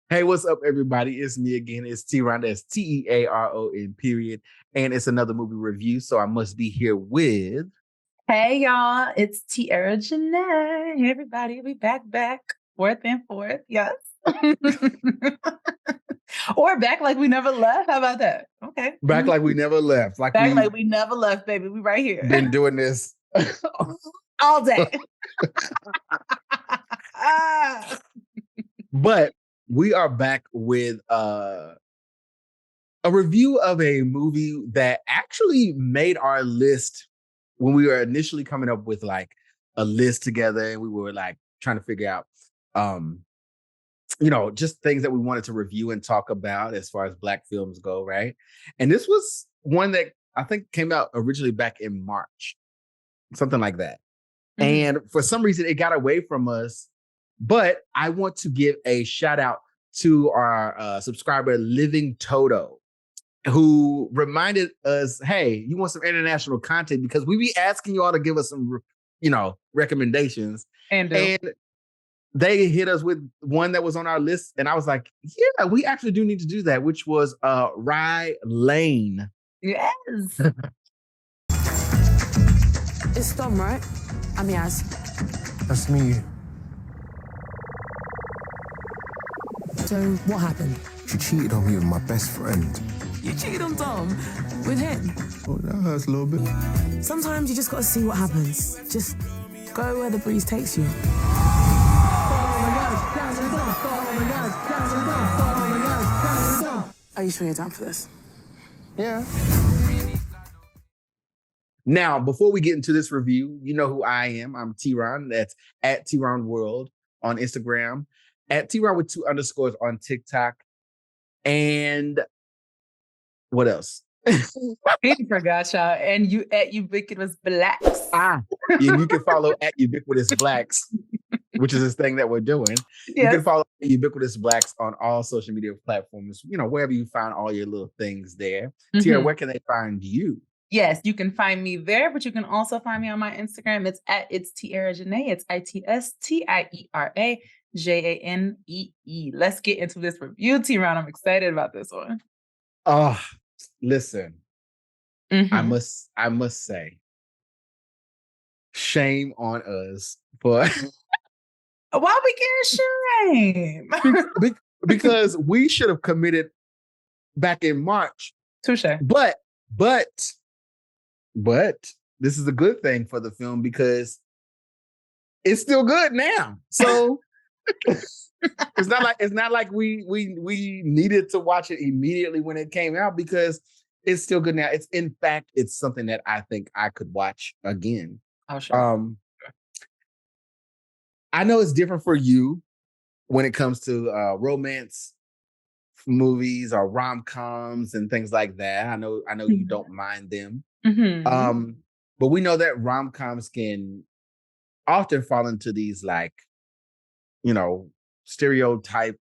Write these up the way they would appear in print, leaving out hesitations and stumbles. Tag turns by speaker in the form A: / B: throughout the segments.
A: Hey, what's up, everybody? It's me again. It's TeaRon. That's TeaRon, period. And it's another movie review. So I must be here with.
B: Hey, y'all. It's Tiera Janee. Hey, everybody. We back, forth and forth. Yes. Or back like we never left. How about that? Okay.
A: Back like we never left.
B: Like we never left, baby. We right here.
A: Been doing this
B: all day.
A: But we are back with a review of a movie that actually made our list when we were initially coming up with like a list together, and we were like trying to figure out just things that we wanted to review and talk about as far as Black films go, right? And this was one that I think came out originally back in March, something like that. Mm-hmm. And for some reason, it got away from us. But I want to give a shout out to our subscriber, Living Toto, who reminded us, hey, you want some international content? Because we be asking you all to give us some, recommendations. And they hit us with one that was on our list. And I was like, yeah, we actually do need to do that, which was Rye Lane.
B: Yes.
C: It's Dom, right? I'm Yas.
D: That's me.
C: So, what happened?
D: She cheated on me with my best friend.
C: You cheated on Dom? With him?
D: Oh, that hurts a little bit.
C: Sometimes you just gotta see what happens. Just go where the breeze takes you. Are you sure you're down for this?
D: Yeah.
A: Now, before we get into this review, you know who I am. I'm TeaRon. That's at TeaRon World on Instagram. At TeaRon with 2 underscores on TikTok. And what else?
B: He forgot y'all. And you at Ubiquitous Blacks.
A: You can follow at Ubiquitous Blacks, which is this thing that we're doing. Yes. You can follow Ubiquitous Blacks on all social media platforms, wherever you find all your little things there. Mm-hmm. Tiera, where can they find you?
B: Yes, you can find me there, but you can also find me on my Instagram. It's at It's Tiera Janee. It's ITSTIERA JANEE. Let's get into this review, TeaRon. I'm excited about this one.
A: Oh, listen. Mm-hmm. I must say, shame on us for
B: why we getting shame?
A: because we should have committed back in March.
B: Touche.
A: But this is a good thing for the film because it's still good now. So it's not like we needed to watch it immediately when it came out because it's still good now. It's something that I think I could watch again.
B: Oh, sure.
A: I know it's different for you when it comes to romance movies or rom-coms and things like that. I know mm-hmm. you don't mind them. Mm-hmm. But we know that rom-coms can often fall into these stereotype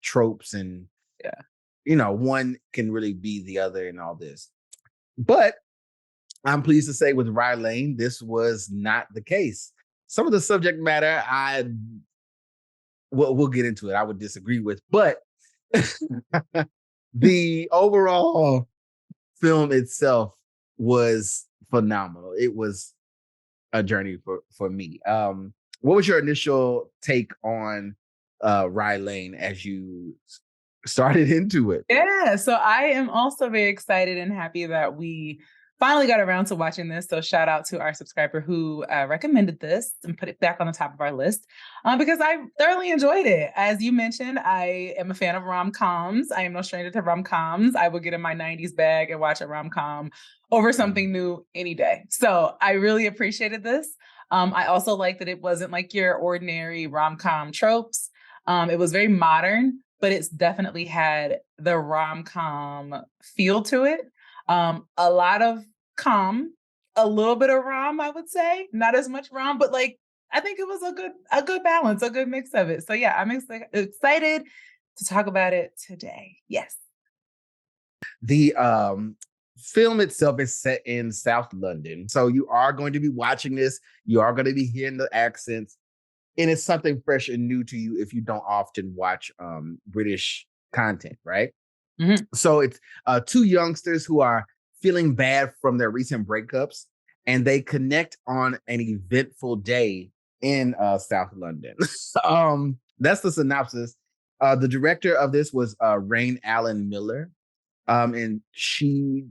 A: tropes and one can really be the other and all this. But I'm pleased to say with Rye Lane, this was not the case. Some of the subject matter we'll get into it. I would disagree with, but the overall film itself was phenomenal. It was a journey for me. What was your initial take on Rye Lane as you started into it?
B: Yeah, so I am also very excited and happy that we finally got around to watching this. So shout out to our subscriber who recommended this and put it back on the top of our list because I thoroughly enjoyed it. As you mentioned, I am a fan of rom-coms. I am no stranger to rom-coms. I will get in my 90s bag and watch a rom-com over something new any day. So I really appreciated this. I also like that it wasn't like your ordinary rom-com tropes. It was very modern, but it's definitely had the rom-com feel to it. A lot of com, a little bit of rom, I would say. Not as much rom, but I think it was a good balance, a good mix of it. So yeah, I'm excited to talk about it today. Yes.
A: The film itself is set in South London. So you are going to be watching this. You are going to be hearing the accents. and it's something fresh and new to you if you don't often watch British content, right?
B: Mm-hmm.
A: So it's two youngsters who are feeling bad from their recent breakups, and they connect on an eventful day in South London. That's the synopsis. The director of this was Raine Allen Miller, and she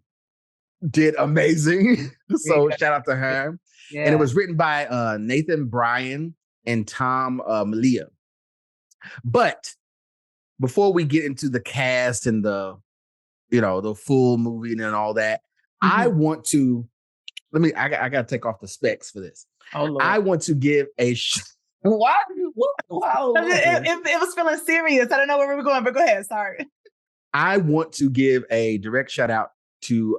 A: did amazing. So shout out to her.
B: Yeah.
A: And it was written by Nathan Bryan and Tom Malia. But before we get into the cast and the full movie and all that, I want to I gotta take off the specs for this.
B: Oh Lord.
A: I want to give a why?
B: It was feeling serious. I don't know where we were going, but go ahead. Sorry.
A: I want to give a direct shout out to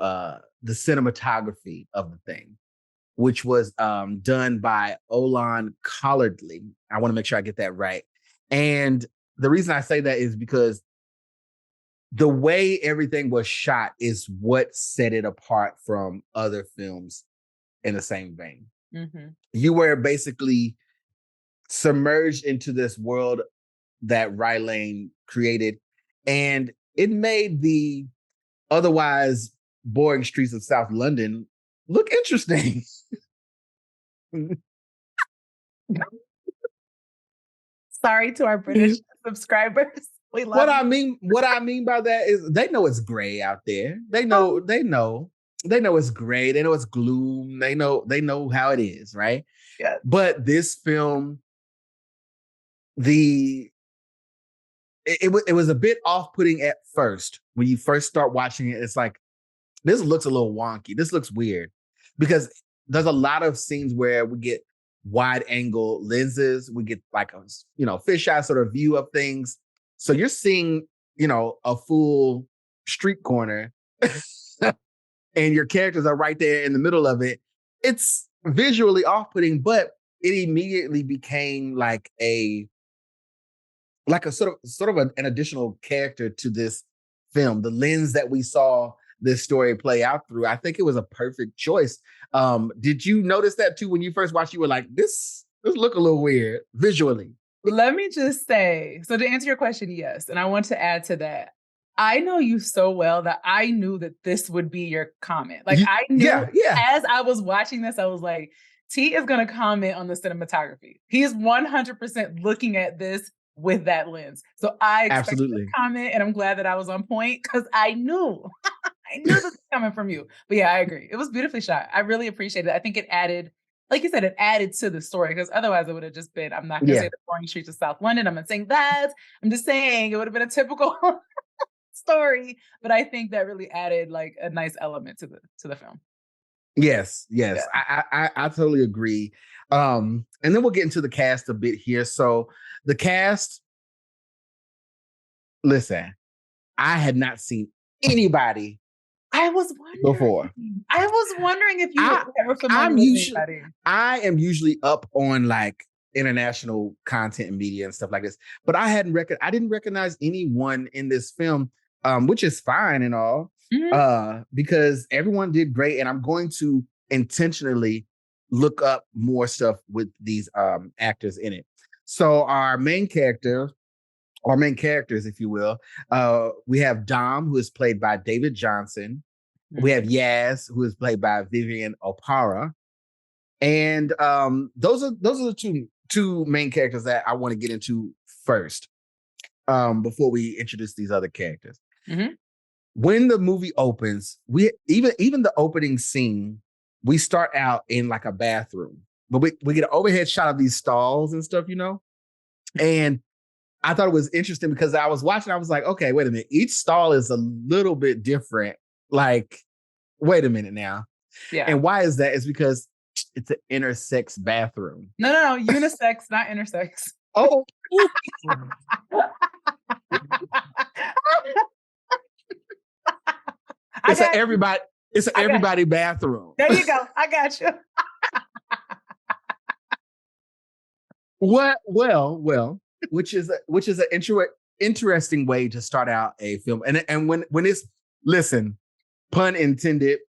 A: the cinematography of the thing, which was done by Olan Collardley. I want to make sure I get that right. And the reason I say that is because the way everything was shot is what set it apart from other films in the same vein.
B: Mm-hmm.
A: You were basically submerged into this world that Rye Lane created, and it made the otherwise boring streets of South London look interesting.
B: Sorry to our British subscribers. We love
A: what I mean by that is they know it's gray out there. They know it's gray. They know it's gloom. They know how it is, right?
B: Yeah.
A: But this film, it was a bit off-putting at first. When you first start watching it, it's like, this looks a little wonky. This looks weird. Because there's a lot of scenes where we get wide angle lenses. We get like a fisheye sort of view of things. So you're seeing, a full street corner and your characters are right there in the middle of it. It's visually off-putting, but it immediately became like a sort of an additional character to this film. The lens that we saw this story play out through, I think it was a perfect choice. Did you notice that too when you first watched? You were like, this look a little weird visually.
B: Let me just say, so to answer your question, yes. And I want to add to that. I know you so well that I knew that this would be your comment. Like I knew as I was watching this, I was like, T is going to comment on the cinematography. He is 100% looking at this with that lens. So I expected to comment, and I'm glad that I was on point because I knew. I knew this was coming from you. But yeah, I agree. It was beautifully shot. I really appreciate it. I think it added, like you said, it added to the story because otherwise it would have just been, I'm not going to say the boring streets of South London. I'm not saying that. I'm just saying it would have been a typical story. But I think that really added like a nice element to the film.
A: Yes. Yeah. I totally agree. And then we'll get into the cast a bit here. So the cast, listen, I had not seen anybody
B: I was wondering
A: before.
B: I was wondering if you were familiar with anybody.
A: I am usually up on like international content and media and stuff like this, but I didn't recognize anyone in this film, which is fine and all, because everyone did great. And I'm going to intentionally look up more stuff with these actors in it. So our main characters, if you will, we have Dom, who is played by David Jonsson. We have Yas, who is played by Vivian Oparah. And those are the two main characters that I want to get into first, before we introduce these other characters.
B: Mm-hmm.
A: When the movie opens, we even the opening scene, we start out in like a bathroom, but we get an overhead shot of these stalls and stuff, and I thought it was interesting because I was watching, I was like, okay, wait a minute. Each stall is a little bit different. Like, wait a minute now.
B: Yeah.
A: And why is that? It's because it's an intersex bathroom.
B: No. Unisex, not intersex.
A: Oh. It's an everybody bathroom.
B: There you go. I got you.
A: What? Well. Which is an interesting way to start out a film. And when it's, listen, pun intended,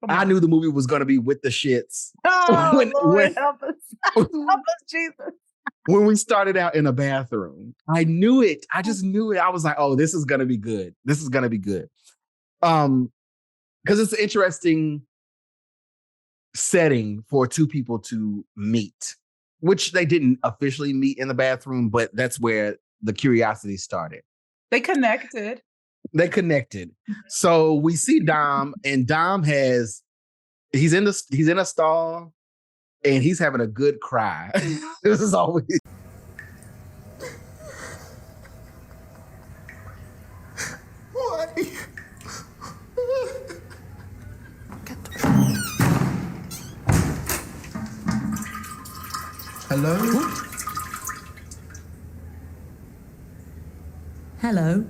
A: I knew the movie was going to be with the shits.
B: Oh, Lord, help us. Help us, Jesus.
A: when we started out in a bathroom. I knew it. I just knew it. I was like, oh, this is gonna be good. This is gonna be good. Because it's an interesting setting for two people to meet, which they didn't officially meet in the bathroom, but that's where the curiosity started.
B: They connected.
A: So we see Dom, and Dom he's in a stall, and he's having a good cry. This is always.
D: Why? Hello?
C: Hello.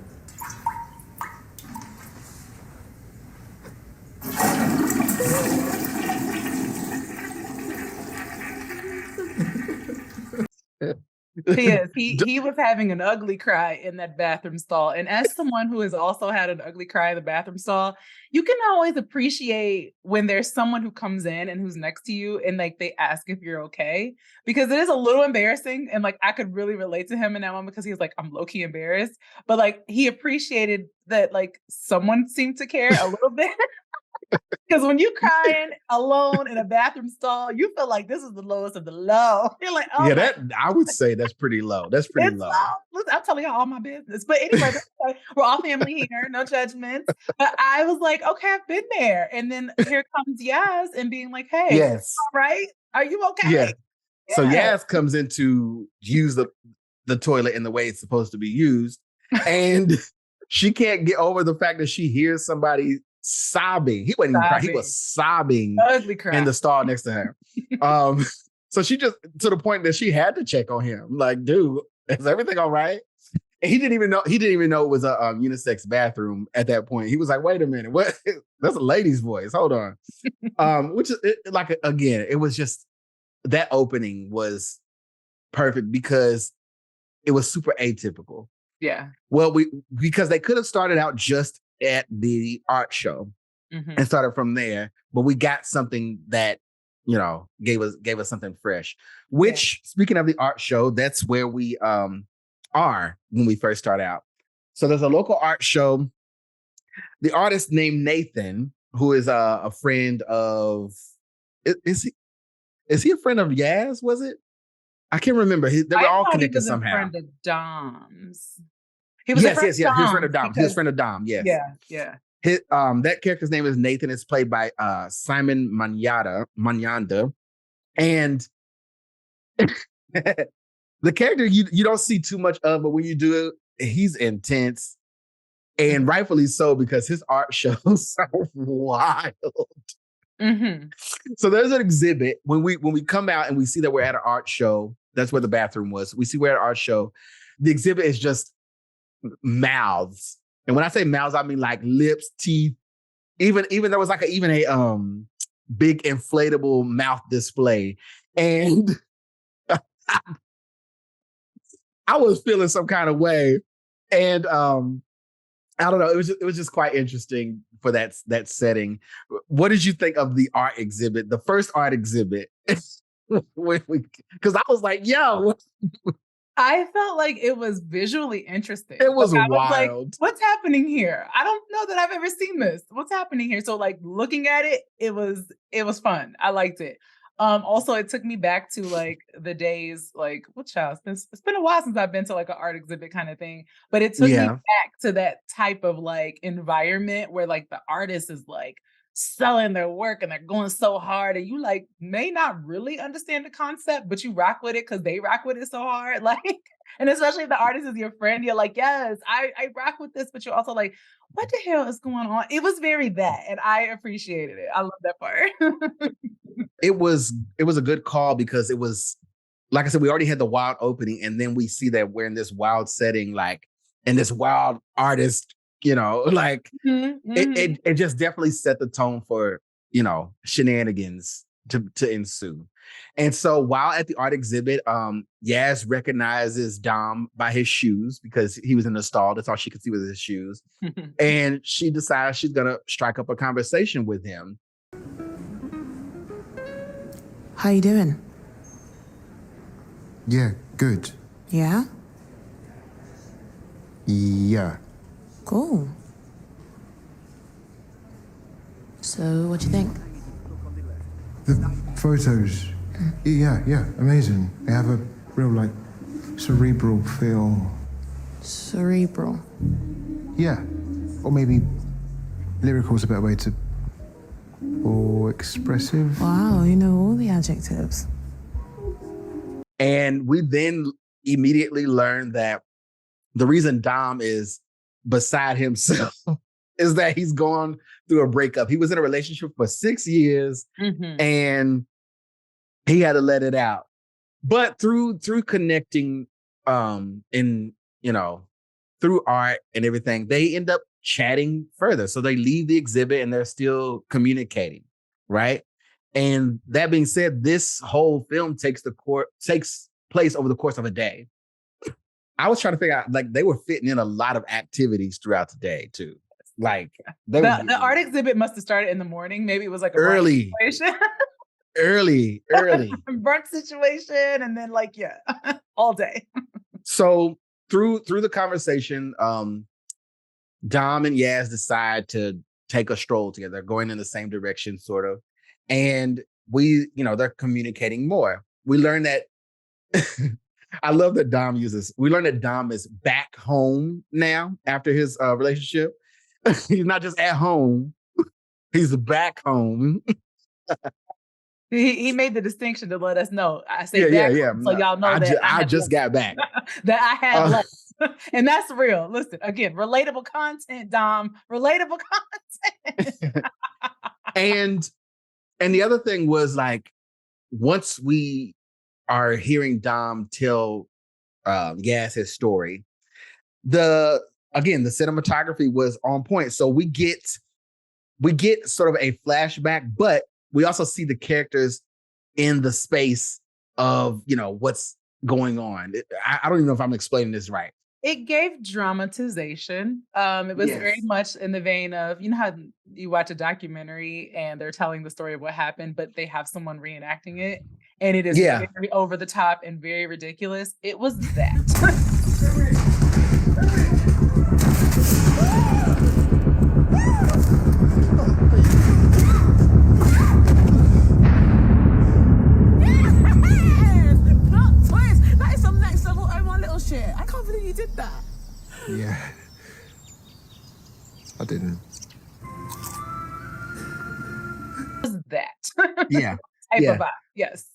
B: He was having an ugly cry in that bathroom stall. And as someone who has also had an ugly cry in the bathroom stall, you can always appreciate when there's someone who comes in and who's next to you and like they ask if you're okay, because it is a little embarrassing. And like I could really relate to him in that moment because he was like, I'm low-key embarrassed, but like he appreciated that like someone seemed to care a little bit. Because when you're crying alone in a bathroom stall, you feel like this is the lowest of the low. You're like, oh,
A: yeah, I would say that's pretty low. That's pretty low.
B: Listen, I'm telling y'all all my business. But anyway, we're all family here, no judgments. But I was like, okay, I've been there. And then here comes Yas and being like, hey,
A: yes,
B: all right, are you okay?
A: Yeah. So Yas comes in to use the toilet in the way it's supposed to be used, and she can't get over the fact that she hears somebody sobbing. He wasn't even crying. He was sobbing in the stall next to her. So she just, to the point that she had to check on him. Like, dude, is everything all right? And he didn't even know it was a unisex bathroom at that point. He was like, wait a minute, what? That's a lady's voice. Hold on. Which is like, again, it was just, that opening was perfect because it was super atypical.
B: Yeah.
A: Well, because they could have started out just at the art show and started from there, but we got something that, you know, gave us something fresh. Which, speaking of the art show, that's where we are when we first start out. So there's a local art show. The artist named Nathan, who is a friend of, is he a friend of Yas? Was it? I can't remember. They were all connected somehow.
B: Friend of Dom's. He was
A: yes. He was a friend of Dom. He was a friend of Dom. Yes.
B: Yeah.
A: His, that character's name is Nathan. It's played by Simon Manyanda, and the character you don't see too much of, but when you do it, he's intense, and rightfully so because his art shows so wild. So there's an exhibit when we come out and we see that we're at an art show. That's where the bathroom was. We see we're at an art show. The exhibit is just mouths, and when I say mouths, I mean like lips, teeth. Even there was like a big inflatable mouth display, and I was feeling some kind of way, and I don't know. It was just quite interesting for that setting. What did you think of the art exhibit, the first art exhibit? Because I was like, yo.
B: I felt like it was visually interesting.
A: It was
B: wild.
A: Was like,
B: what's happening here? I don't know that I've ever seen this. What's happening here? So like looking at it, it was fun. I liked it. Also, it took me back to like the days, like, it's been a while since I've been to like an art exhibit kind of thing, but it took me back to that type of like environment where like the artist is like selling their work and they're going so hard and you like may not really understand the concept, but you rock with it because they rock with it so hard. Like, and especially if the artist is your friend, you're like, yes, I rock with this, but you're also like, what the hell is going on? It was very that, and I appreciated it. I love that part.
A: It was a good call because it was, like I said, we already had the wild opening, and then we see that we're in this wild setting, like, and this wild artist, you know, like it just definitely set the tone for, you know, shenanigans to ensue. And so while at the art exhibit, Yas recognizes Dom by his shoes because he was in the stall. That's all she could see was his shoes. And she decides she's gonna strike up a conversation with him.
C: How you doing?
D: Yeah, Good.
C: Yeah?
D: Yeah.
C: Cool. So, what do you think?
D: The photos. Yeah, amazing. They have a real, like, cerebral feel.
C: Cerebral.
D: Yeah. Or maybe lyrical is a better way to... Or expressive.
C: Wow, you know all the adjectives.
A: And we then immediately learned that the reason Dom is beside himself is that he's gone through a breakup. He was in a relationship for 6 years and he had to let it out. But through connecting in, you know, through art and everything, they end up chatting further. So they leave the exhibit and they're still communicating, right? And that being said, this whole film takes place over the course of a day. I was trying to figure out, like, they were fitting in a lot of activities throughout the day too. Like
B: the art exhibit must have started in the morning. Maybe it was like a
A: early
B: brunch situation.
A: early.
B: Brunch situation, and then all day.
A: So through the conversation, Dom and Yas decide to take a stroll together, going in the same direction, sort of. And they're communicating more. We learn that I love that we learn that Dom is back home now after his relationship. He's not just at home, he's back home.
B: He made the distinction to let us know. I say
A: yeah.
B: so y'all know
A: I just got back.
B: that I had left. And that's real. Listen, again, relatable content, Dom. Relatable content.
A: And the other thing was, like, once we are hearing Dom tell Yas his story, the cinematography was on point. So we get sort of a flashback, but we also see the characters in the space of, what's going on. I don't even know if I'm explaining this right.
B: It gave dramatization. It was very much in the vein of, you know how you watch a documentary and they're telling the story of what happened, but they have someone reenacting it, and it is very over the top and very ridiculous. It was that.
C: Shit, I can't believe you did that.
D: Yeah. I didn't.
B: Was that.
A: Yeah.
B: Type of vibe. Yes.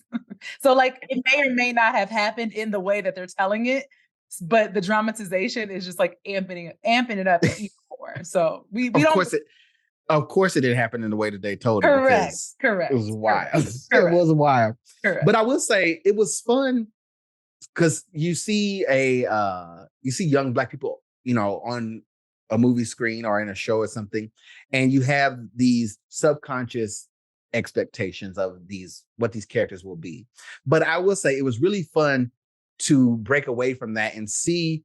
B: So, like, it may or may not have happened in the way that they're telling it, but the dramatization is just like amping it up even more. So
A: of course it didn't happen in the way that they told it.
B: Correct.
A: It was wild.
B: Correct.
A: It was wild.
B: Correct.
A: But I will say it was fun because you see young Black people, on a movie screen or in a show or something, and you have these subconscious expectations of what these characters will be. But I will say it was really fun to break away from that and see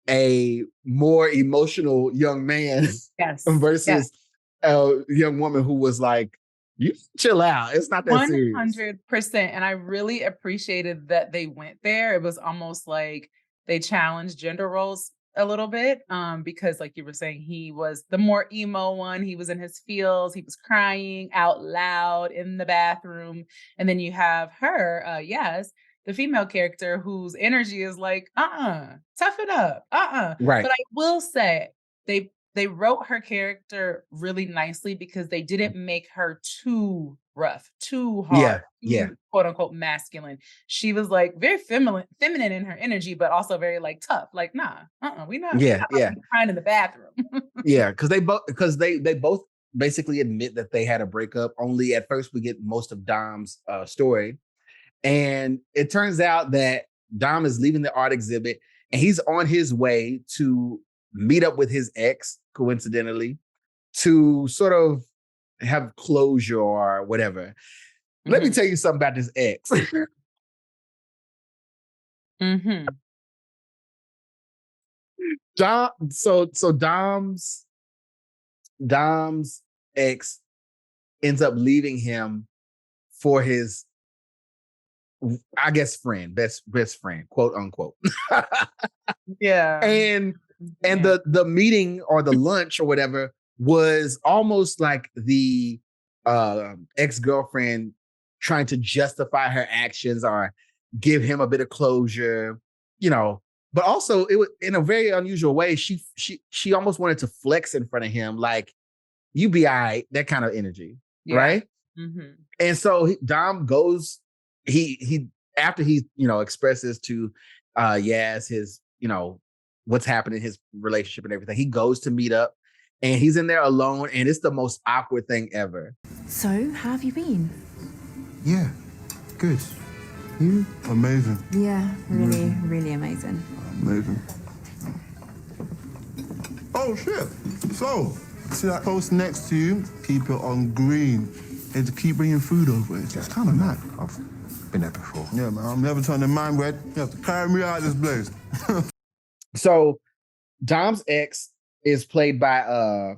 A: a more emotional young man versus a young woman who was like, you chill out. It's not that serious.
B: 100%. And I really appreciated that they went there. It was almost like they challenged gender roles a little bit, because, like you were saying, he was the more emo one. He was in his feels. He was crying out loud in the bathroom. And then you have her, Yas, the female character, whose energy is like, toughen up,
A: Right.
B: But I will say they wrote her character really nicely because they didn't make her too rough, too hard, quote unquote masculine. She was like very feminine in her energy, but also very like tough. Like, we not crying in the bathroom.
A: Yeah, because they both basically admit that they had a breakup. Only at first we get most of Dom's story, and it turns out that Dom is leaving the art exhibit and he's on his way to meet up with his ex, coincidentally, to sort of have closure or whatever. Let me tell you something about this ex. Dom's ex ends up leaving him for his I guess best friend, quote unquote.
B: Yeah.
A: And the meeting or the lunch or whatever was almost like the ex-girlfriend trying to justify her actions or give him a bit of closure, but also it was in a very unusual way. She almost wanted to flex in front of him, like, you be all right, that kind of energy. Yeah. Right. Mm-hmm. And so Dom goes, he after he, expresses to Yas his, what's happening in his relationship and everything, he goes to meet up and he's in there alone, and it's the most awkward thing ever.
C: So, how have you been?
D: Yeah, good. You?
E: Amazing.
C: Yeah, really, really amazing.
E: Amazing. Oh, shit. So, see that post next to you? Keep it on green. And to keep bringing food over. It's just kind of mad.
D: I've been there before.
E: Yeah, man. I'm never turning mind red. You have to carry me out of this place.
A: So, Dom's ex is played by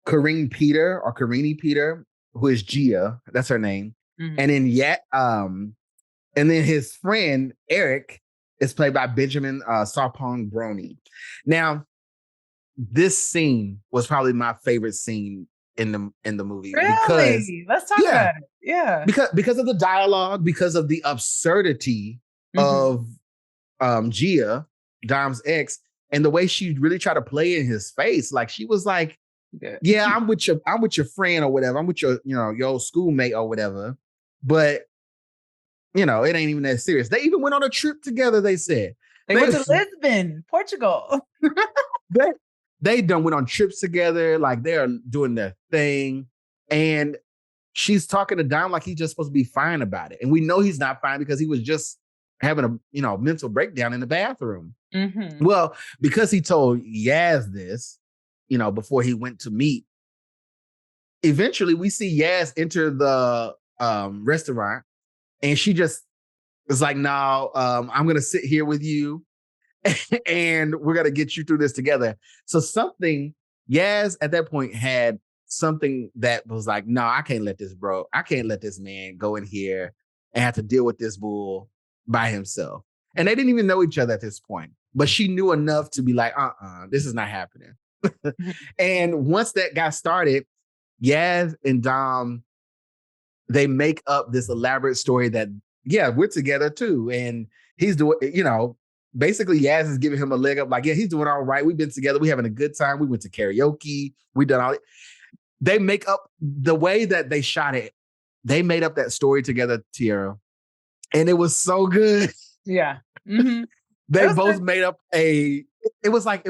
A: Karine Peter, who is Gia. That's her name. Mm-hmm. And then his friend Eric is played by Benjamin Sarpong-Broni. Now, this scene was probably my favorite scene in the movie.
B: Really? Let's talk about it. Yeah.
A: Because of the dialogue, because of the absurdity of Gia, Dom's ex, and the way she really tried to play in his face. Like, she was like, yeah, I'm with your friend or whatever. I'm with your old schoolmate or whatever. But it ain't even that serious. They even went on a trip together, they said.
B: They went to Lisbon, Portugal.
A: They done went on trips together, like they're doing their thing. And she's talking to Dom like he's just supposed to be fine about it. And we know he's not fine because he was just having a mental breakdown in the bathroom. Mm-hmm. Well, because he told Yas this, before he went to meet, eventually we see Yas enter the restaurant, and she just is like, no, I'm going to sit here with you and we're going to get you through this together. So Yas at that point had something that was like, no, I can't let this man go in here and have to deal with this bull by himself. And they didn't even know each other at this point, but she knew enough to be like, this is not happening. And once that got started, Yas and Dom, they make up this elaborate story that, yeah, we're together too. And he's doing, basically Yas is giving him a leg up, like, yeah, he's doing all right. We've been together. We're having a good time. We went to karaoke. We done all it. They make up the way that they shot it. They made up that story together, Tiera. And it was so good.
B: Yeah. Mm-hmm.
A: They both made up it was like,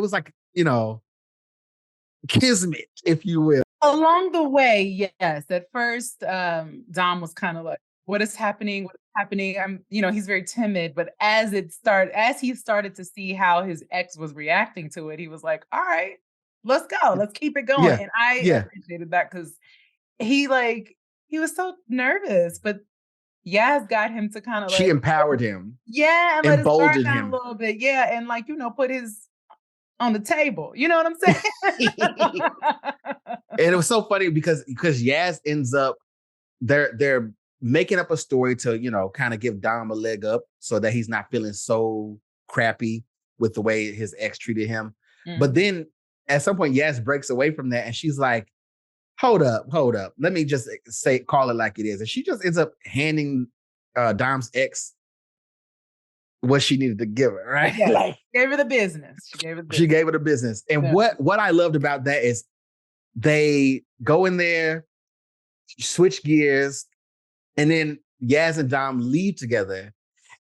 A: kismet, if you will.
B: Along the way, yes. At first, Dom was kind of like, what is happening? What's happening? He's very timid, but as he started to see how his ex was reacting to it, he was like, all right, let's go. Let's keep it going. Yeah. And I appreciated that because he was so nervous, but Yas got him to kind of
A: she empowered him.
B: Yeah. And emboldened him a little bit. Yeah. And put his on the table. You know what I'm saying?
A: And it was so funny because Yas ends up, they're making up a story to, kind of give Dom a leg up so that he's not feeling so crappy with the way his ex treated him. Mm. But then at some point, Yas breaks away from that and she's like, hold up. Let me just call it like it is. And she just ends up handing Dom's ex what she needed to give her, right?
B: Yeah, gave her the business.
A: She gave her the business. And what I loved about that is they go in there, switch gears, and then Yas and Dom leave together.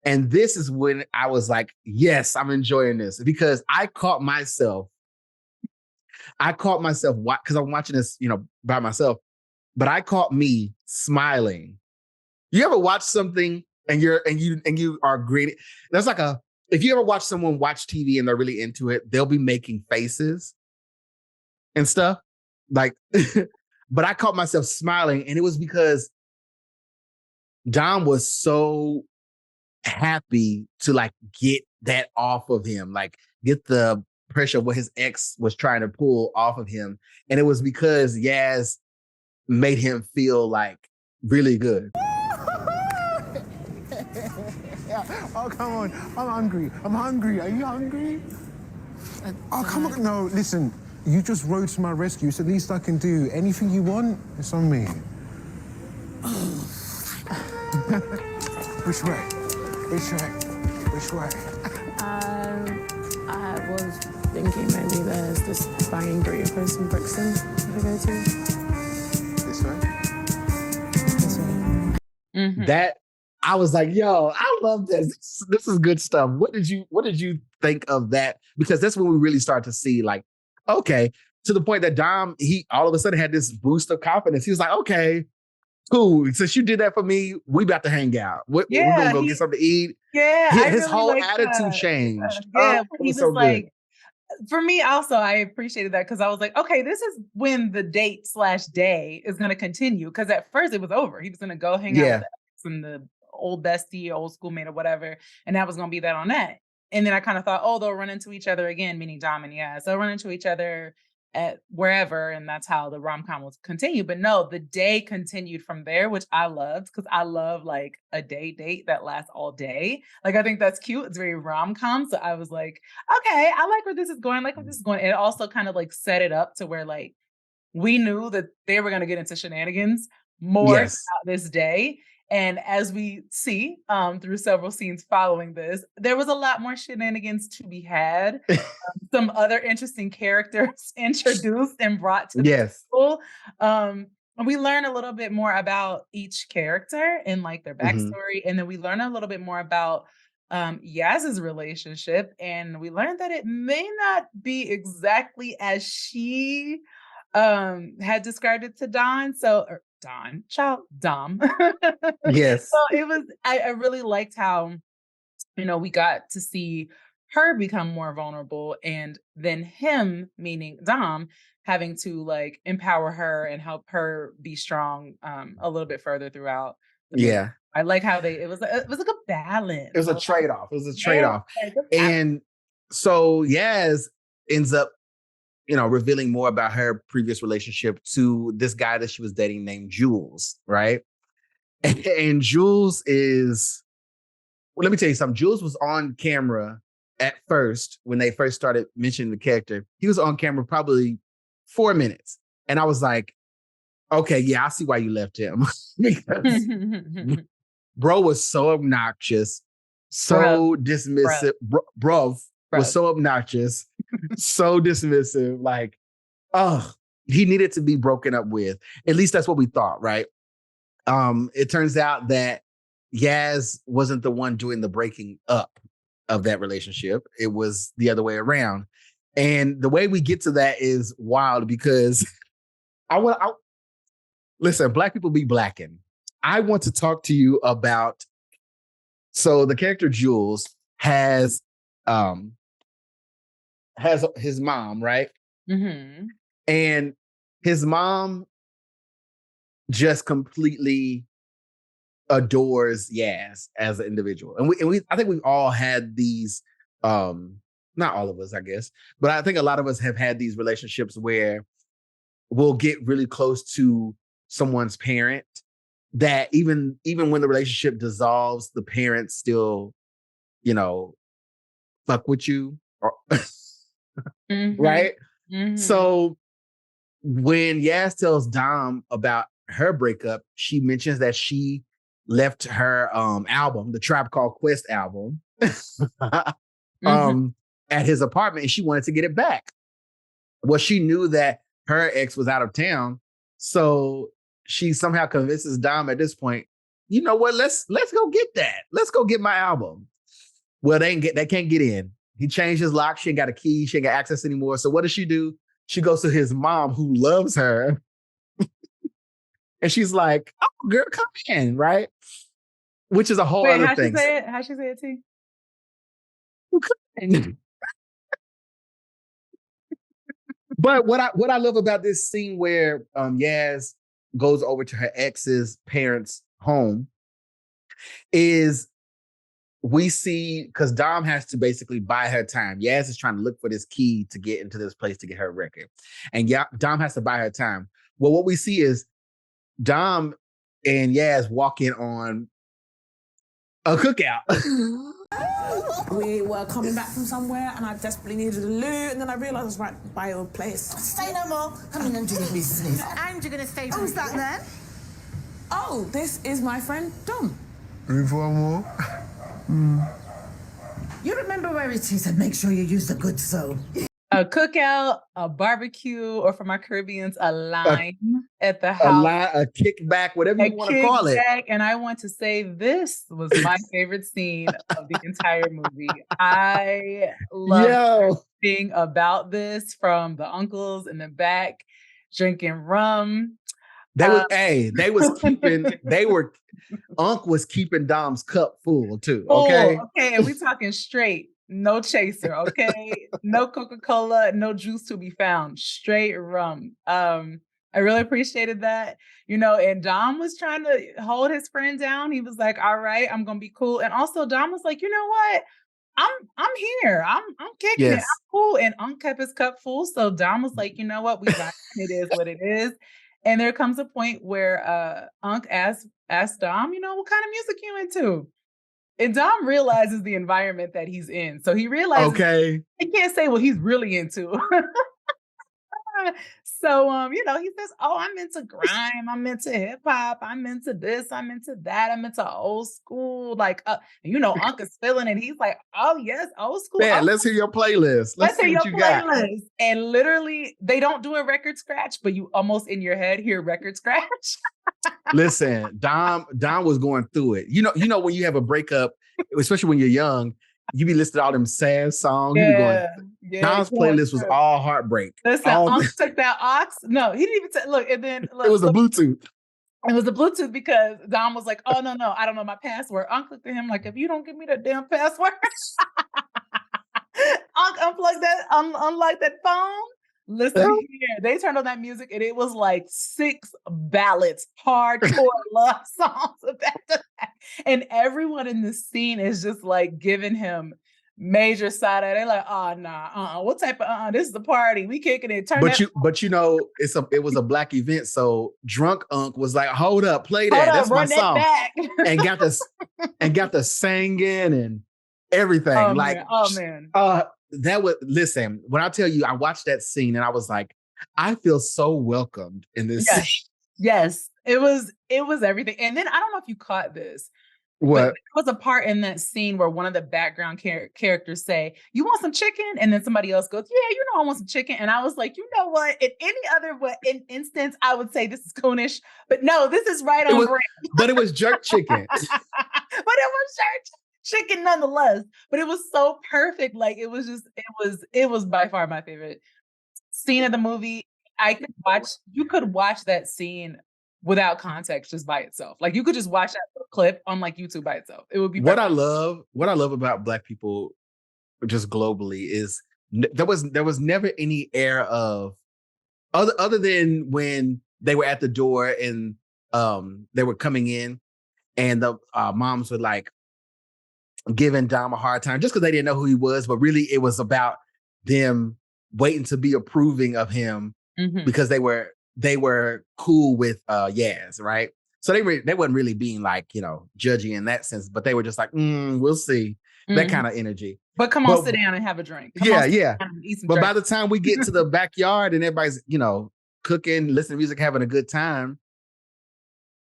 A: And this is when I was like, yes, I'm enjoying this, because I caught myself because I'm watching this, by myself, but I caught me smiling. You ever watch something and you are grinning? That's like if you ever watch someone watch TV and they're really into it, they'll be making faces and stuff like, but I caught myself smiling, and it was because Dom was so happy to get that off of him, get the pressure of what his ex was trying to pull off of him. And it was because Yas made him feel really good.
E: Oh, come on. I'm hungry. I'm hungry. Are you hungry? Oh, come on. No, listen. You just rode to my rescue. It's the least I can do. Anything you want, it's on me. Which way? Which way? Which way?
C: I was thinking maybe there's this banging burrito place in Brixton to go to.
E: This way?
C: This way.
B: Mhm.
A: That I was like, yo, I love this. This is good stuff. What did you think of that? Because that's when we really start to see, like, okay, to the point that Dom, he all of a sudden had this boost of confidence. He was like, okay, cool. Since you did that for me, we about to hang out. We're gonna go get something to eat.
B: Yeah,
A: His
B: I really
A: whole
B: liked
A: attitude
B: that.
A: changed.
B: Yeah,
A: it
B: he was
A: so good.
B: like, for me also, I appreciated that because I was like, okay, this is when the date/day is going to continue. Because at first it was over. He was going to go hang out with the ex and the old bestie, old schoolmate, or whatever, and that was going to be that on that. And then I kind of thought, oh, they'll run into each other again, meaning Dom and Yas. They'll run into each other at wherever, and that's how the rom-com will continue. But no, the day continued from there, which I loved because I love like a day date that lasts all day. Like I think that's cute. It's very rom-com. So I was like, okay, I like where this is going. I like where this is going. And it also kind of like set it up to where like we knew that they were going to get into shenanigans more throughout this day. And as we see through several scenes following this, there was a lot more shenanigans to be had. Some other interesting characters introduced and brought to the table. We learn a little bit more about each character and like their backstory. And then we learn a little bit more about Yaz's relationship. And we learned that it may not be exactly as she had described it to Dom.
A: Yes.
B: So it was, I really liked how, we got to see her become more vulnerable and then him, meaning Dom, having to like empower her and help her be strong a little bit further throughout the movie.
A: Yeah.
B: I like how it was like a balance.
A: It was a trade-off. And so Yas ends up, revealing more about her previous relationship to this guy that she was dating named Jules, right? And Jules is, well, let me tell you something. Jules was on camera at first when they first started mentioning the character. He was on camera probably 4 minutes. And I was like, okay, yeah, I see why you left him. Because bro was so obnoxious, so dismissive. Bro was so obnoxious, so dismissive. Like, he needed to be broken up with. At least that's what we thought, right? It turns out that Yas wasn't the one doing the breaking up of that relationship. It was the other way around. And the way we get to that is wild because listen, Black people be blacking. I want to talk to you about, so the character Jules has his mom, right?
B: Mm-hmm.
A: And his mom just completely adores Yas as an individual. And we I think we've all had these, not all of us, I guess, but I think a lot of us have had these relationships where we'll get really close to someone's parent that even when the relationship dissolves, the parents still, fuck with you. Or right?
B: Mm-hmm.
A: So when Yas tells Dom about her breakup, she mentions that she left her album, the Tribe Called Quest album, at his apartment, and she wanted to get it back. Well, she knew that her ex was out of town, so she somehow convinces Dom at this point, you know what? Let's go get that. Let's go get my album. Well, they can't get in. He changed his lock. She ain't got a key. She ain't got access anymore. So what does she do? She goes to his mom, who loves her. And she's like, oh, girl, come in, right? Which is a whole other thing.
B: How'd she say it, T?
A: But what I love about this scene where Yas goes over to her ex's parents' home is we see, because Dom has to basically buy her time. Yas is trying to look for this key to get into this place to get her record. And Dom has to buy her time. Well, what we see is Dom and Yas walk in on a cookout.
C: We were coming back from somewhere and I desperately needed a loo, and then I realised I was right by your place.
F: Say no more. Come in and do your business. And you're going to stay. Who's that then?
C: Oh, this is my friend Dom.
E: Room for one more?
F: You remember where it is and make sure you use the good soap.
B: A cookout, a barbecue, or for my Caribbeans, a lime at the house.
A: A kickback, whatever you want to call it.
B: And I want to say this was my favorite scene of the entire movie. I love everything about this, from the uncles in the back drinking rum.
A: Unc was keeping Dom's cup full too. Okay.
B: Okay, and we talking straight. No chaser, okay? No Coca-Cola, no juice to be found. Straight rum. I really appreciated that. And Dom was trying to hold his friend down. He was like, all right, I'm gonna be cool. And also Dom was like, you know what? I'm here. I'm kicking it. I'm cool. And Unc kept his cup full. So Dom was like, you know what? We got it. It is what it is. And there comes a point where Unc asked Dom, what kind of music you into? And Dom realizes the environment that he's in. So he realizes he can't say what he's really into. So, he says, I'm into grime. I'm into hip hop. I'm into this. I'm into that. I'm into old school. Like, Unc is feeling it. He's like, oh, yes, old school.
A: Man, let's hear your playlist. Let's hear your playlist.
B: And literally, they don't do a record scratch, but you almost in your head hear record scratch.
A: Listen, Dom was going through it. You know when you have a breakup, especially when you're young, you be listening to all them sad songs. Dom's playlist was all heartbreak.
B: Listen, Unc took that aux. No, he didn't even look. And then
A: it was a Bluetooth.
B: It was a Bluetooth because Dom was like, "Oh no, I don't know my password." Unc looked at him like, "If you don't give me that damn password," Unc unplugged that phone. Listen here, they turned on that music and it was like 6 ballads, hardcore love songs back to back. And everyone in the scene is just like giving him major side eye. They're like, oh nah, what type of this is the party. We kicking it.
A: It was a black event. So drunk Unc was like, hold up, play that. That's my song.
B: Back.
A: and got the singing and everything.
B: Man.
A: Listen, when I tell you, I watched that scene and I was like, I feel so welcomed in this scene.
B: Yes, it was everything. And then I don't know if you caught this.
A: What?
B: There was a part in that scene where one of the background characters say, you want some chicken? And then somebody else goes, yeah, I want some chicken. And I was like, you know what? In any other instance, I would say this is coonish. But no, this is right on brand.
A: But it was jerk chicken.
B: But it was jerk chicken nonetheless. But it was so perfect. Like it was by far my favorite scene of the movie. You could watch that scene without context, just by itself. Like you could just watch that clip on like YouTube by itself. It would be
A: what I love about Black people just globally is there was never any air of other than when they were at the door and they were coming in and the moms were like giving Dom a hard time just because they didn't know who he was, but really it was about them waiting to be approving of him because they were cool with Yas, right? So they wasn't really being like, judgy in that sense, but they were just like, we'll see. That kind of energy.
B: But sit down and have a drink.
A: Yeah. But by the time we get to the backyard and everybody's, cooking, listening to music, having a good time,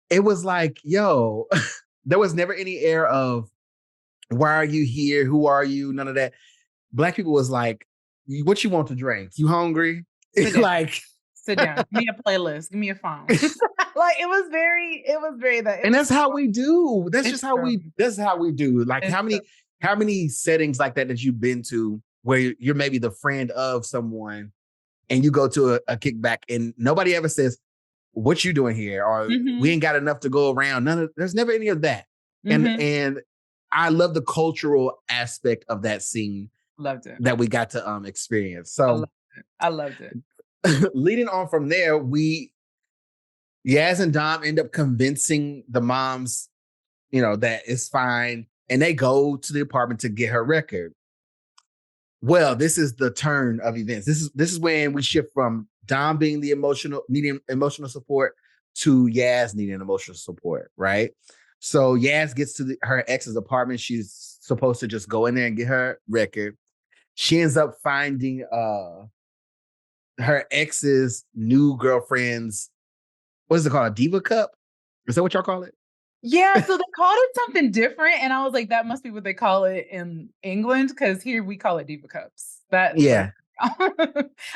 A: it was like, yo, there was never any air of, why are you here? Who are you? None of that. Black people was like, what you want to drink? You hungry? It's like...
B: Sit down. Give me a playlist. Give me a phone. Like it was very that.
A: And that's how we do. That's how we do. Like how many settings like that you've been to where you're maybe the friend of someone and you go to a kickback and nobody ever says, what you doing here? Or we ain't got enough to go around. There's never any of that. And I love the cultural aspect of that scene.
B: Loved it.
A: That we got to experience. So
B: I loved it.
A: Leading on from there, Yas and Dom end up convincing the moms, that it's fine. And they go to the apartment to get her record. Well, this is the turn of events. This is when we shift from Dom being needing emotional support to Yas needing emotional support, right? So Yas gets to her ex's apartment. She's supposed to just go in there and get her record. She ends up finding her ex's new girlfriend's, what is it called? A diva cup? Is that what y'all call it?
B: Yeah, so they called it something different, and I was like, that must be what they call it in England, because here we call it diva cups.
A: Yeah.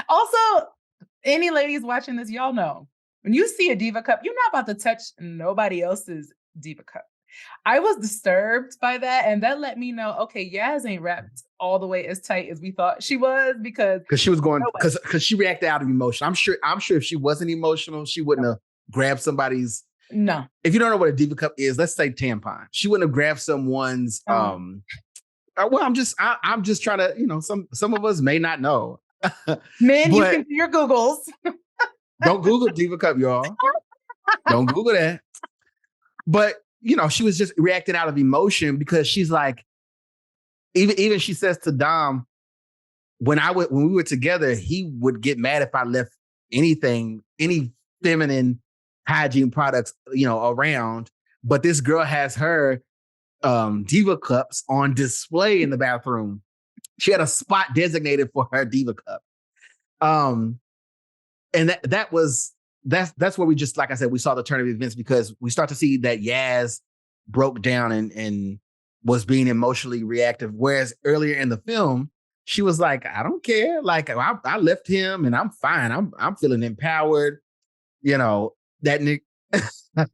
B: Also, any ladies watching this, y'all know, when you see a diva cup, you're not about to touch nobody else's diva cup. I was disturbed by that, and that let me know, okay, Yas ain't wrapped all the way as tight as we thought she was, because
A: she was going, because she reacted out of emotion. I'm sure if she wasn't emotional, she wouldn't have grabbed somebody's.
B: No.
A: If you don't know what a diva cup is, let's say tampon. She wouldn't have grabbed someone's. Well, I'm just trying to, some of us may not know.
B: Men, you can do your Googles.
A: Don't Google diva cup, y'all. Don't Google that. But she was just reacting out of emotion, because she's like, even she says to Dom, when we were together, he would get mad if I left any feminine hygiene products, around. But this girl has her diva cups on display in the bathroom. She had a spot designated for her diva cup. And that's where we just, like I said, we saw the turn of events, because we start to see that Yas broke down and was being emotionally reactive. Whereas earlier in the film, she was like, I don't care. Like, I left him and I'm fine. I'm feeling empowered. That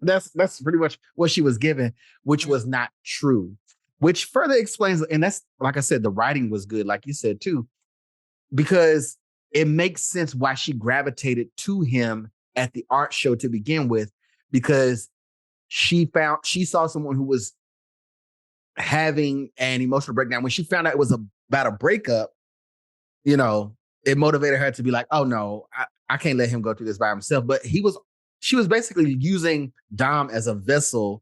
A: that's pretty much what she was given, which was not true, which further explains. And that's, like I said, the writing was good, like you said too, because it makes sense why she gravitated to him at the art show to begin with, because she saw someone who was having an emotional breakdown. When she found out it was about a breakup, it motivated her to be like, oh no, I can't let him go through this by himself. But she was basically using Dom as a vessel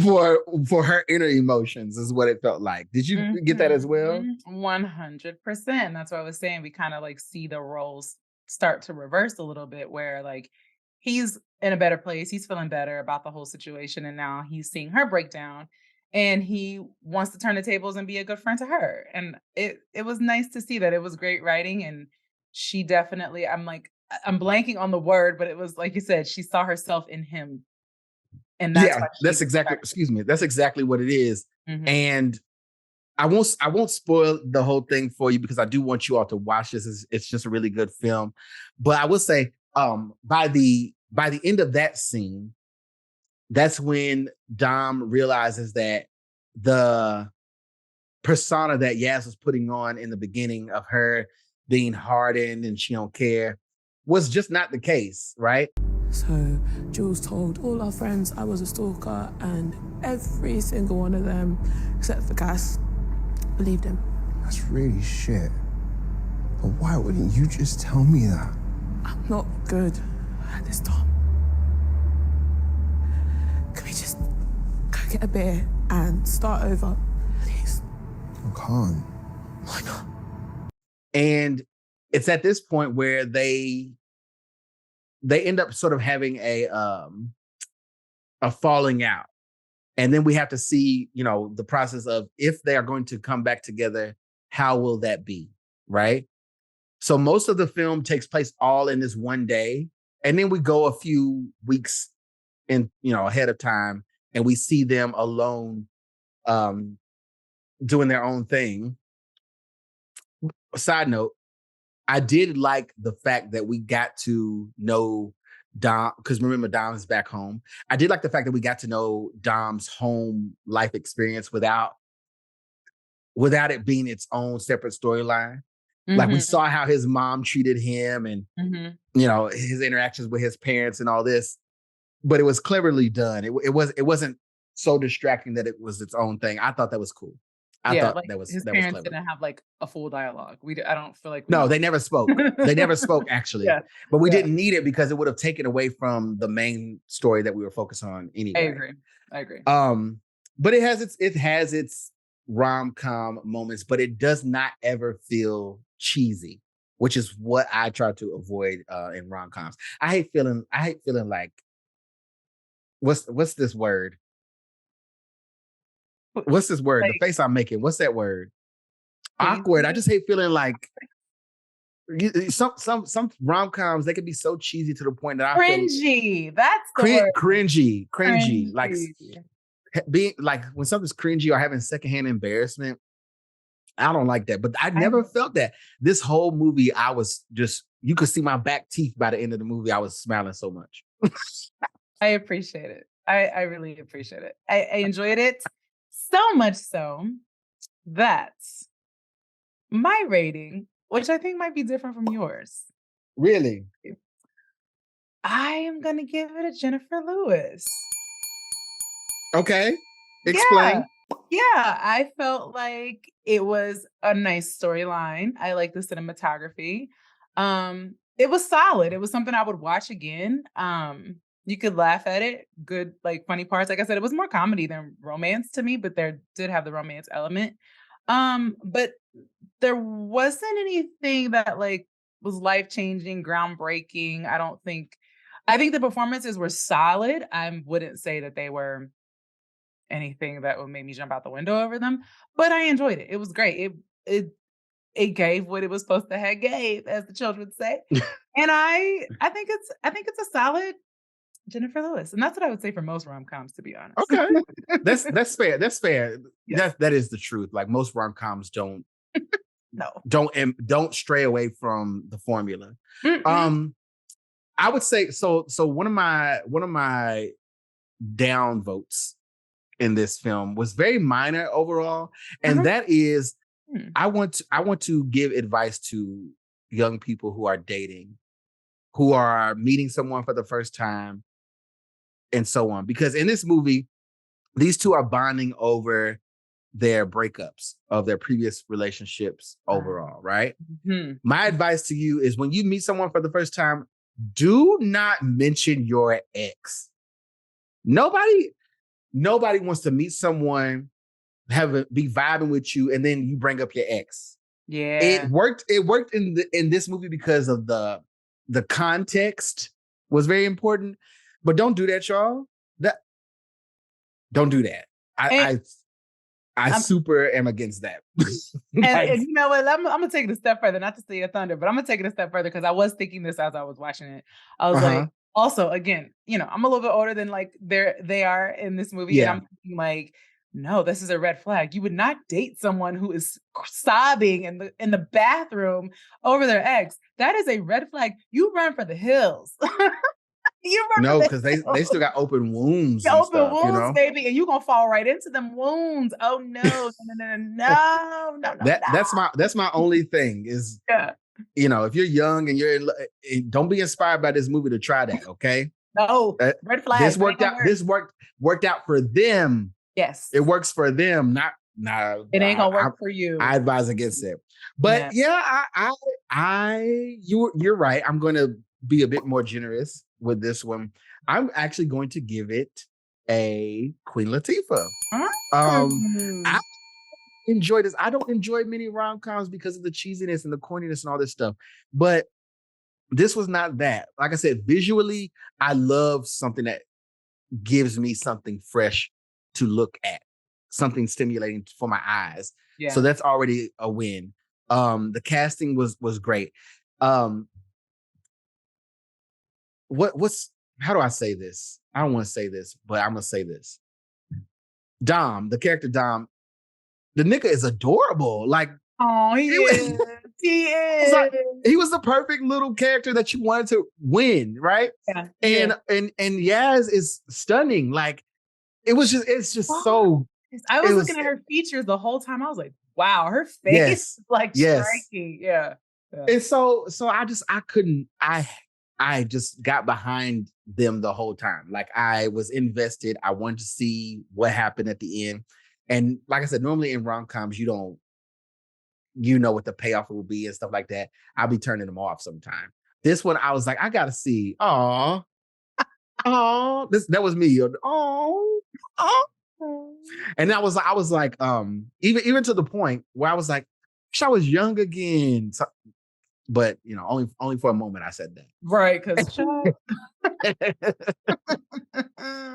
A: for her inner emotions, is what it felt like. Did you get that as well?
B: 100%. That's what I was saying. We kind of like see the roles start to reverse a little bit, where like he's in a better place. He's feeling better about the whole situation. And now he's seeing her breakdown, and he wants to turn the tables and be a good friend to her. And it was nice to see that. It was great writing. And she definitely, I'm blanking on the word, but it was like you said, she saw herself in him. And that's exactly what it is. Mm-hmm. And I won't spoil the whole thing for you, because I do want you all to watch this. It's just a really good film. But I will say, by the end of that scene, that's when Dom realizes that the persona that Yas was putting on in the beginning of her being hardened and she don't care was just not the case, right?
C: So Jules told all our friends I was a stalker, and every single one of them, except for Cass, believed him.
E: That's really shit. But why wouldn't you just tell me that?
C: I'm not good at this, Tom. Can we just go get a beer and start over, please?
E: I can't.
C: Why not?
A: And it's at this point where they end up sort of having a falling out. And then we have to see, the process of, if they are going to come back together, how will that be, right? So most of the film takes place all in this one day. And then we go a few weeks ahead of time, and we see them alone doing their own thing. Side note, I did like the fact that we got to know Dom, because remember, Dom is back home. I did like the fact that we got to know Dom's home life experience without it being its own separate storyline. Mm-hmm. Like, we saw how his mom treated him, and his interactions with his parents and all this, but it was cleverly done. It wasn't so distracting that it was its own thing. I thought that was cool. I thought that was
B: his
A: that
B: parents
A: was clever.
B: didn't have like a full dialogue. I don't feel like
A: they never spoke. They never spoke, actually. Yeah. But we didn't need it, because it would have taken away from the main story that we were focused on anyway.
B: I agree.
A: But it has its rom-com moments, but it does not ever feel cheesy, which is what I try to avoid in rom-coms. I hate feeling like, what's this word? what's this word?
B: Like,
A: the face I'm making. What's that word? Awkward. I just hate feeling like some rom-coms, they can be so cheesy to the point that I feel
B: cringy. That's the word.
A: cringy. Like being like when something's cringy or having secondhand embarrassment. I don't like that, but I never felt that. This whole movie, I was just, you could see my back teeth by the end of the movie. I was smiling so much.
B: I appreciate it. I really appreciate it. I enjoyed it so much so that my rating, which I think might be different from yours.
A: Really?
B: I am going to give it a Jennifer Lewis.
A: Okay. Explain.
B: Yeah, I felt like it was a nice storyline. I like the cinematography. It was solid. It was something I would watch again. You could laugh at it. Good, like funny parts. Like I said, it was more comedy than romance to me, but there did have the romance element. But there wasn't anything that like was life-changing, groundbreaking. I think the performances were solid. I wouldn't say that they were anything that would make me jump out the window over them, but I enjoyed it. It was great. It gave what it was supposed to have gave, as the children say. And I think it's a solid Jennifer Lewis. And that's what I would say for most rom-coms, to be honest.
A: Okay. That's fair. That's fair.
B: Yes.
A: That is the truth. Like most rom-coms don't
B: No.
A: don't stray away from the formula. I would say so one of my down votes in this film was very minor overall, and that is I want to give advice to young people who are dating, who are meeting someone for the first time, and so on. Because in this movie, these two are bonding over their breakups of their previous relationships overall, right? My advice to you is when you meet someone for the first time, do not mention your ex. Nobody wants to meet someone, be vibing with you, and then you bring up your ex.
B: Yeah.
A: It worked in this movie because of the context was very important. But don't do that, y'all. Don't do that. I super am against that.
B: And you know what? I'm gonna take it a step further, not to steal your thunder, but I'm gonna take it a step further because I was thinking this as I was watching it. I was like, also, again, I'm a little bit older than like they are in this movie, and I'm thinking like, no, this is a red flag. You would not date someone who is sobbing in the bathroom over their ex. That is a red flag. You run for the hills.
A: No, because they still got open wounds.
B: Baby, and you're gonna fall right into them wounds. Oh no.
A: That's my only thing is if you're young and don't be inspired by this movie to try that, okay?
B: No, red flag.
A: This worked out for them.
B: Yes.
A: It works for them, not
B: it ain't gonna work for you.
A: I advise against it. But you're right. I'm gonna be a bit more generous with this one. I'm actually going to give it a Queen Latifah. I enjoy this. I don't enjoy many rom-coms because of the cheesiness and the corniness and all this stuff. But this was not that. Like I said, visually, I love something that gives me something fresh to look at, something stimulating for my eyes. Yeah. So that's already a win. The casting was great. How do I say this? I don't want to say this, but I'm gonna say this. Dom, the character Dom, the nigga is adorable. Like,
B: oh, he is. He is.
A: Like, he was the perfect little character that you wanted to win, right? Yeah. And Yas is stunning. Like, it's just so.
B: I was looking at her features the whole time. I was like, wow, her face striking. Yeah.
A: And so I just got behind them the whole time. Like I was invested. I wanted to see what happened at the end. And like I said, normally in rom-coms, you know what the payoff will be and stuff like that. I'll be turning them off sometime. This one, I was like, I gotta see. That was me. And I was like, even to the point where I was like, wish I was young again. So, But only for a moment I said that.
B: Right, because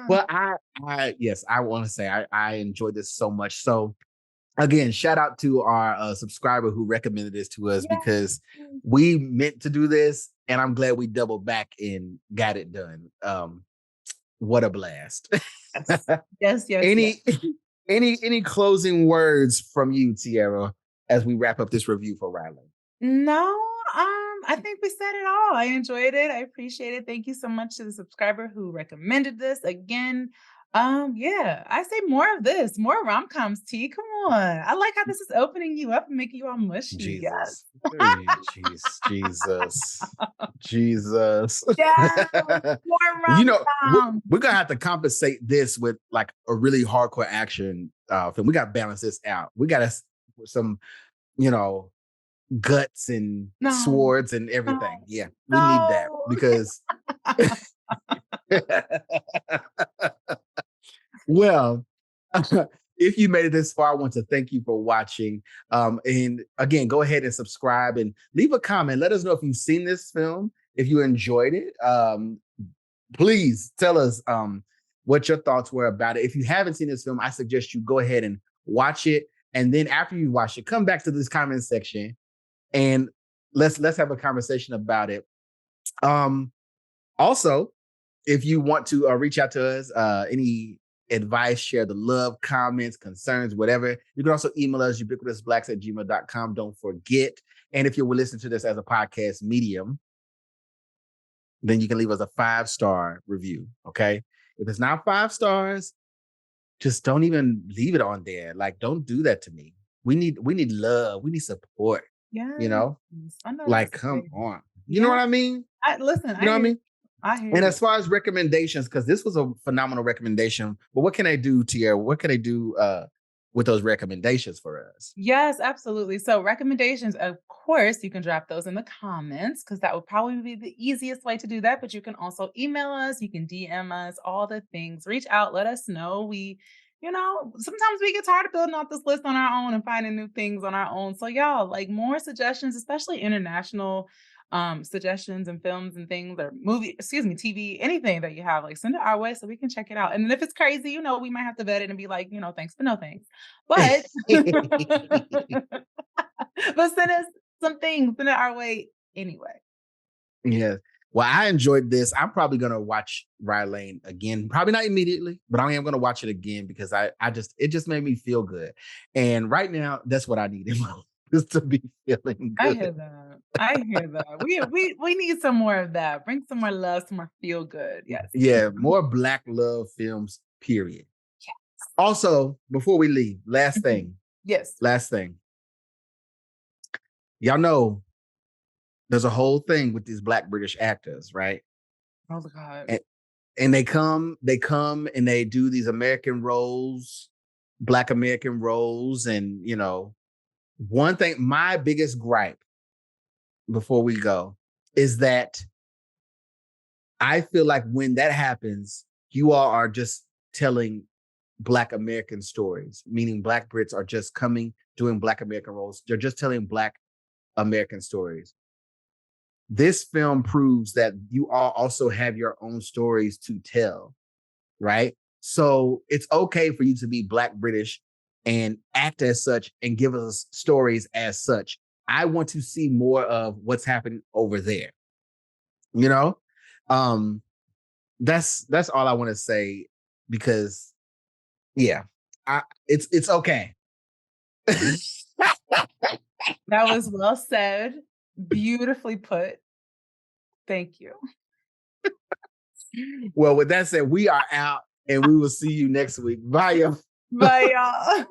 A: Well, I want to say I enjoyed this so much. So again, shout out to our subscriber who recommended this to us because we meant to do this, and I'm glad we doubled back and got it done. What a blast!
B: Yes.
A: Any closing words from you, Tiera, as we wrap up this review for Rye Lane?
B: No, I think we said it all. I enjoyed it. I appreciate it. Thank you so much to the subscriber who recommended this. Again, I say more of this, more rom-coms, T. Come on. I like how this is opening you up and making you all mushy.
A: Jesus.
B: Yes.
A: Jesus.
B: Yeah, more rom-coms.
A: We're gonna have to compensate this with like a really hardcore action film. We gotta balance this out. We gotta some, guts and swords and everything. Yeah, we need that because well, if you made it this far, I want to thank you for watching. And again, go ahead and subscribe and leave a comment. Let us know if you've seen this film, if you enjoyed it. Please tell us what your thoughts were about it. If you haven't seen this film, I suggest you go ahead and watch it. And then after you watch it, come back to this comment section and let's have a conversation about it. Also, if you want to reach out to us, any advice, share the love, comments, concerns, whatever, you can also email us ubiquitousblacks@gmail.com. Don't forget. And if you're listening to this as a podcast medium, then you can leave us a 5-star review. Okay. If it's not 5 stars, just don't even leave it on there. Like, don't do that to me. We need love. We need support.
B: Yeah.
A: Like, come on. You know what I mean?
B: I know what I mean? I hear
A: and as far as recommendations, because this was a phenomenal recommendation, but what can I do, Tiera? What can I do with those recommendations for us?
B: Yes, absolutely. So recommendations, of course, you can drop those in the comments because that would probably be the easiest way to do that. But you can also email us, you can DM us, all the things. Reach out, let us know. Sometimes we get tired of building out this list on our own and finding new things on our own. So y'all, like, more suggestions, especially international suggestions and films and things, or TV, anything that you have, like, send it our way so we can check it out. And then if it's crazy, we might have to vet it and be like, thanks but no thanks. But but send us some things, send it our way anyway.
A: Yeah. Well, I enjoyed this. I'm probably gonna watch Rye Lane again. Probably not immediately, but I am gonna watch it again because it just made me feel good. And right now, that's what I need in my life, is to be feeling good.
B: I hear that. We need some more of that. Bring some more love, some more feel good. Yes.
A: Yeah, more Black love films, period. Yes. Also, before we leave, last thing.
B: Yes.
A: Last thing. Y'all know there's a whole thing with these Black British actors, right?
B: Oh God.
A: And they come and they do these American roles, Black American roles. And, one thing, my biggest gripe before we go is that I feel like when that happens, you all are just telling Black American stories, meaning Black Brits are just doing Black American roles. They're just telling Black American stories. This film proves that you all also have your own stories to tell, right? So it's okay for you to be Black British and act as such and give us stories as such. I want to see more of what's happening over there. That's all I want to say, because it's okay.
B: That was well said. Beautifully put. Thank you.
A: Well, with that said, we are out and we will see you next week. Bye, y'all.
B: Bye, y'all.